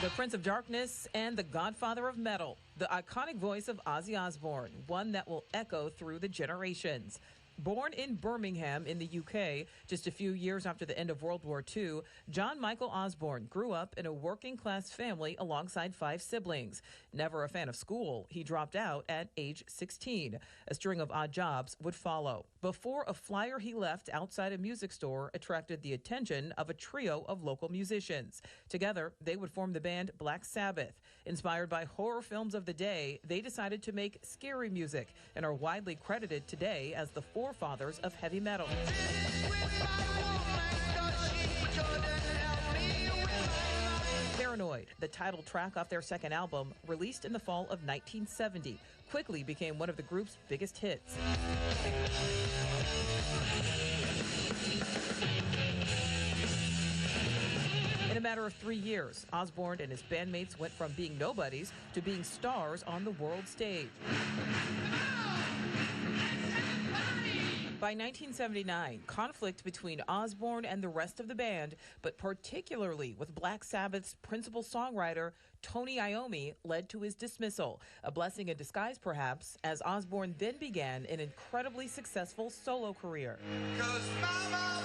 The Prince of Darkness and the Godfather of Metal, the iconic voice of Ozzy Osbourne, one that will echo through the generations. Born in Birmingham in the UK, just a few years after the end of World War II, John Michael Osbourne grew up in a working-class family alongside 5 siblings. Never a fan of school, he dropped out at age 16. A string of odd jobs would follow, before a flyer he left outside a music store attracted the attention of a trio of local musicians. Together, they would form the band Black Sabbath. Inspired by horror films of the day, they decided to make scary music and are widely credited today as the forefathers of heavy metal. Paranoid, the title track off their second album, released in the fall of 1970, quickly became one of the group's biggest hits. In a matter of 3 years, Osbourne and his bandmates went from being nobodies to being stars on the world stage. By 1979, conflict between Osbourne and the rest of the band, but particularly with Black Sabbath's principal songwriter, Tony Iommi, led to his dismissal, a blessing in disguise perhaps, as Osbourne then began an incredibly successful solo career. 'Cause Mama,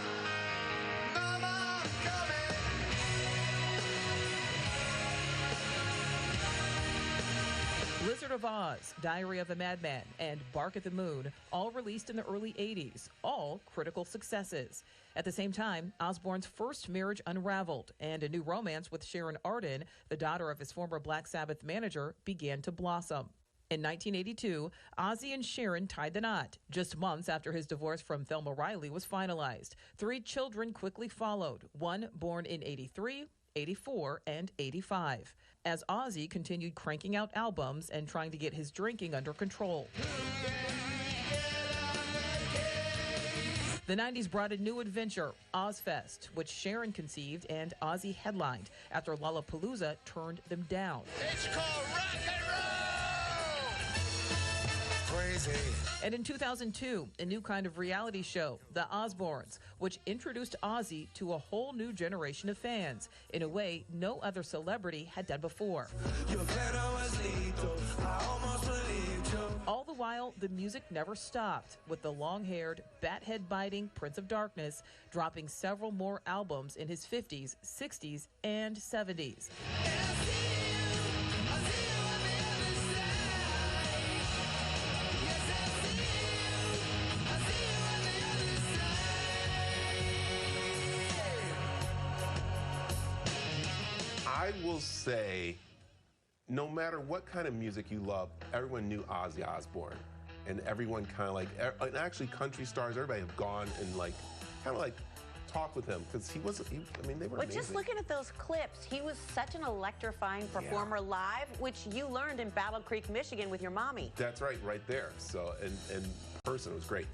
Mama's coming. Wizard of Oz, Diary of a Madman, and Bark at the Moon, all released in the early 80s, all critical successes. At the same time, Osbourne's first marriage unraveled, and a new romance with Sharon Arden, the daughter of his former Black Sabbath manager, began to blossom. In 1982, Ozzy and Sharon tied the knot, just months after his divorce from Thelma Riley was finalized. 3 children quickly followed, one born in 83, 84, and 85, as Ozzy continued cranking out albums and trying to get his drinking under control. The 90s brought a new adventure, Ozfest, which Sharon conceived and Ozzy headlined after Lollapalooza turned them down. It's called rock and roll! Crazy. And in 2002, a new kind of reality show, The Osbournes, which introduced Ozzy to a whole new generation of fans in a way no other celebrity had done before. All the while, the music never stopped, with the long-haired, bat-head-biting Prince of Darkness dropping several more albums in his 50s, 60s, and 70s. I will say, no matter what kind of music you love, everyone knew Ozzy Osbourne. And everyone kind of like, and actually country stars, everybody have gone and kind of talked with him because they were amazing. Just looking at those clips, he was such an electrifying performer live, which you learned in Battle Creek, Michigan with your mommy. That's right there. So, in person, it was great.